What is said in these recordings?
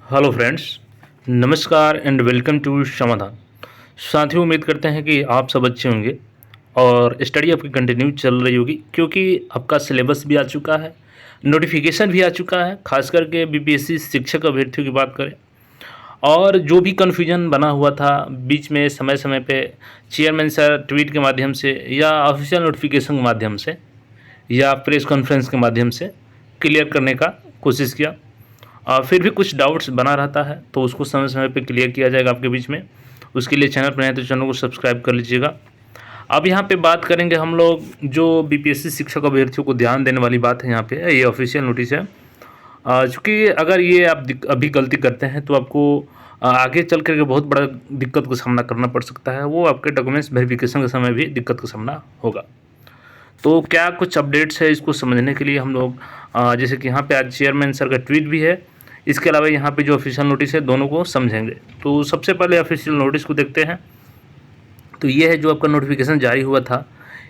Hello friends, नमस्कार and welcome to समाधान। साथियों, उम्मीद करते हैं कि आप सब अच्छे होंगे और स्टडी आपकी कंटिन्यू चल रही होगी, क्योंकि आपका सिलेबस भी आ चुका है, नोटिफिकेशन भी आ चुका है। खास करके बीपीएससी शिक्षक अभ्यर्थियों की बात करें और जो भी कन्फ्यूजन बना हुआ था बीच में, समय समय पे चेयरमैन सर ट्वीट के माध्यम से या ऑफिशियल नोटिफिकेशन के माध्यम से या प्रेस कॉन्फ्रेंस के माध्यम से क्लियर करने का कोशिश किया। फिर भी कुछ डाउट्स बना रहता है तो उसको समय समय पे क्लियर किया जाएगा आपके बीच में। उसके लिए चैनल पर नए हैं तो चैनल को सब्सक्राइब कर लीजिएगा। अब यहाँ पे बात करेंगे हम लोग जो बीपीएससी शिक्षक अभ्यर्थियों को ध्यान देने वाली बात है। यहाँ पे ये ऑफिशियल नोटिस है। चूँकि अगर ये आप अभी गलती करते हैं तो आपको आगे चल कर के बहुत बड़ा दिक्कत का सामना करना पड़ सकता है। वो आपके डॉक्यूमेंट्स वेरिफिकेशन के समय भी दिक्कत का सामना होगा। तो क्या कुछ अपडेट्स है, इसको समझने के लिए हम लोग जैसे कि यहाँ पे आज चेयरमैन सर का ट्वीट भी है, इसके अलावा यहाँ पे जो ऑफिशियल नोटिस है, दोनों को समझेंगे। तो सबसे पहले ऑफिशियल नोटिस को देखते हैं। तो ये है जो आपका नोटिफिकेशन जारी हुआ था,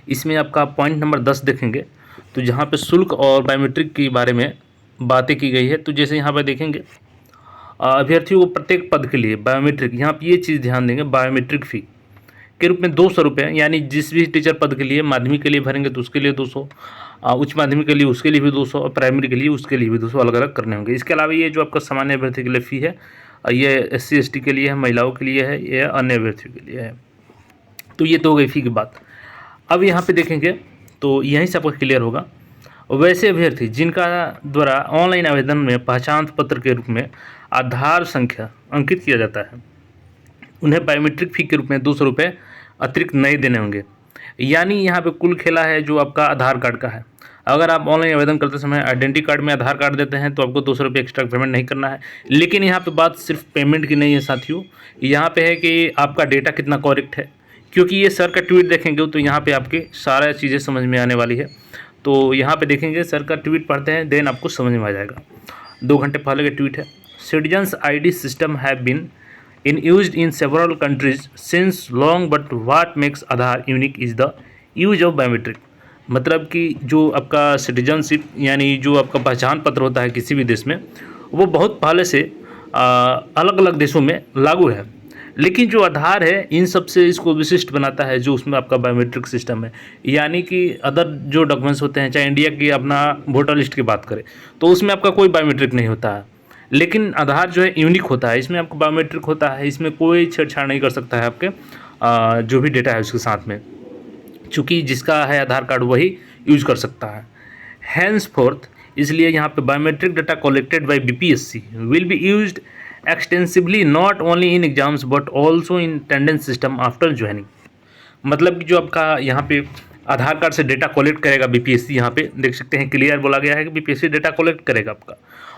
इसमें आपका पॉइंट नंबर 10 देखेंगे तो जहाँ पे शुल्क और बायोमेट्रिक के बारे में बातें की गई है। तो जैसे यहाँ पर देखेंगे अभ्यर्थियों को प्रत्येक पद के लिए बायोमेट्रिक, यहाँ पर ये चीज़ ध्यान देंगे, बायोमेट्रिक फ़ी के रूप में 200 रुपये, यानी जिस भी टीचर पद के लिए माध्यमिक के लिए भरेंगे तो उसके लिए 200, उच्च माध्यमिक के लिए उसके लिए भी 200 और प्राइमरी के लिए उसके लिए भी 200 अलग अलग करने होंगे। इसके अलावा ये जो आपका सामान्य अभ्यर्थी के लिए फ़ी है, ये SC ST के लिए है, महिलाओं के लिए है, ये अन्य अभ्यर्थियों के लिए है। तो ये तो हो गई फ़ी की बात। अब यहाँ पे देखेंगे तो यहीं से आपको क्लियर होगा। वैसे अभ्यर्थी जिनका द्वारा ऑनलाइन आवेदन में पहचान पत्र के रूप में आधार संख्या अंकित किया जाता है, उन्हें बायोमेट्रिक फ़ी के रूप में 200 रुपये अतिरिक्त नहीं देने होंगे। यानी यहाँ पे कुल खेला है जो आपका आधार कार्ड का है। अगर आप ऑनलाइन आवेदन करते समय आइडेंटिटी कार्ड में आधार कार्ड देते हैं तो आपको 200 रुपये एक्स्ट्रा पेमेंट नहीं करना है। लेकिन यहाँ पे बात सिर्फ पेमेंट की नहीं है साथियों, यहाँ पे है कि आपका डेटा कितना करेक्ट है। क्योंकि ये सर का ट्वीट देखेंगे तो यहाँ पे आपके सारा चीज़ें समझ में आने वाली है। तो यहाँ पे देखेंगे, सर का ट्वीट पढ़ते हैं, देन आपको समझ में आ जाएगा। 2 घंटे पहले का ट्वीट है। Citizens ID system have been in used in several countries since long, but what makes Aadhaar unique is the use of biometric। मतलब कि जो आपका सिटीजनशिप यानी जो आपका पहचान पत्र होता है किसी भी देश में, वो बहुत पहले से अलग अलग देशों में लागू है। लेकिन जो आधार है इन सब से इसको विशिष्ट बनाता है, जो उसमें आपका बायोमेट्रिक सिस्टम है। यानी कि अदर जो डॉक्यूमेंट्स होते हैं, चाहे इंडिया की अपना वोटर लिस्ट की बात करें तो उसमें आपका कोई बायोमेट्रिक नहीं होता है। लेकिन आधार जो है यूनिक होता है, इसमें आपको बायोमेट्रिक होता है, इसमें कोई छेड़छाड़ नहीं कर सकता है आपके जो भी डेटा है उसके साथ में, चूँकि जिसका है आधार कार्ड वही यूज कर सकता है। हैंस फोर्थ, इसलिए यहाँ पे biometric data collected by BPSC will be used extensively not only in exams but also in attendance system after joining. मतलब कि जो आपका यहाँ पे आधार कार्ड से डेटा कलेक्ट करेगा BPSC, यहाँ पे देख सकते हैं क्लियर बोला गया है कि BPSC डेटा कलेक्ट करेगा आपका,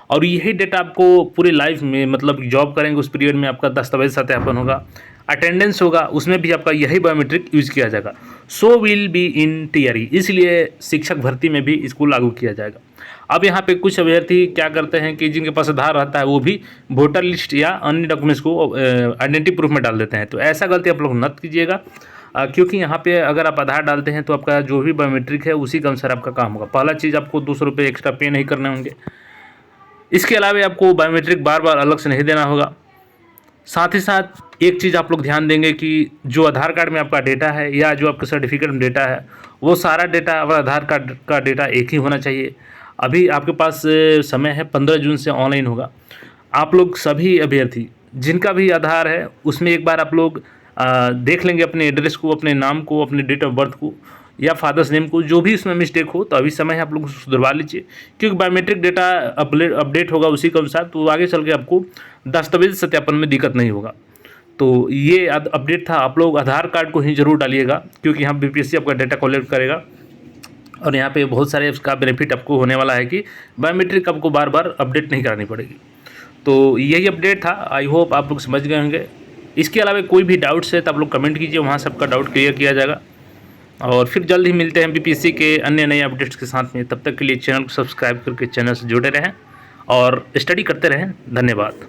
और यही डेटा आपको पूरी लाइफ में, मतलब जॉब करेंगे उस पीरियड में आपका दस्तावेज सत्यापन होगा, अटेंडेंस होगा, उसमें भी आपका यही बायोमेट्रिक यूज़ किया जाएगा। So will be in TRE, इसलिए शिक्षक भर्ती में भी इसको लागू किया जाएगा। अब यहाँ पे कुछ अभ्यर्थी क्या करते हैं कि जिनके पास आधार रहता है वो भी वोटर लिस्ट या अन्य डॉक्यूमेंट्स को आइडेंटिटी प्रूफ में डाल देते हैं। तो ऐसा गलती आप लोग मत कीजिएगा, क्योंकि यहाँ पे अगर आप आधार डालते हैं तो आपका जो भी बायोमेट्रिक है उसी के अनुसार आपका काम होगा। पहला चीज़, आपको 200 रुपये एक्स्ट्रा पे नहीं करने होंगे। इसके अलावा आपको बायोमेट्रिक बार बार अलग से नहीं देना होगा। साथ ही साथ एक चीज़ आप लोग ध्यान देंगे कि जो आधार कार्ड में आपका डेटा है या जो आपका सर्टिफिकेट में डेटा है, वो सारा डेटा और आधार कार्ड का डेटा एक ही होना चाहिए। अभी आपके पास समय है, 15 जून से ऑनलाइन होगा। आप लोग सभी अभ्यर्थी जिनका भी आधार है उसमें एक बार आप लोग देख लेंगे अपने एड्रेस को, अपने नाम को, अपने डेट ऑफ बर्थ को या फादर्स नेम को, जो भी उसमें मिस्टेक हो तो अभी समय है, आप लोग सुधरवा लीजिए। क्योंकि बायोमेट्रिक डेटा अपडेट होगा उसी के अनुसार, तो आगे चल के आपको दस्तावेज सत्यापन में दिक्कत नहीं होगा। तो ये अपडेट था। आप लोग आधार कार्ड को ही जरूर डालिएगा, क्योंकि यहाँ BPSC आपका डेटा कलेक्ट करेगा और यहाँ पे बहुत सारे उसका बेनिफिट आपको होने वाला है कि बायोमेट्रिक आपको बार बार अपडेट नहीं करानी पड़ेगी। तो यही अपडेट था। आई होप आप लोग समझ गए होंगे। इसके अलावा कोई भी डाउट्स है तो आप लोग कमेंट कीजिए, वहाँ से आपका डाउट क्लियर किया जाएगा। और फिर जल्द ही मिलते हैं BPSC के अन्य नए अपडेट्स के साथ में। तब तक के लिए चैनल को सब्सक्राइब करके चैनल से जुड़े रहें और स्टडी करते रहें। धन्यवाद।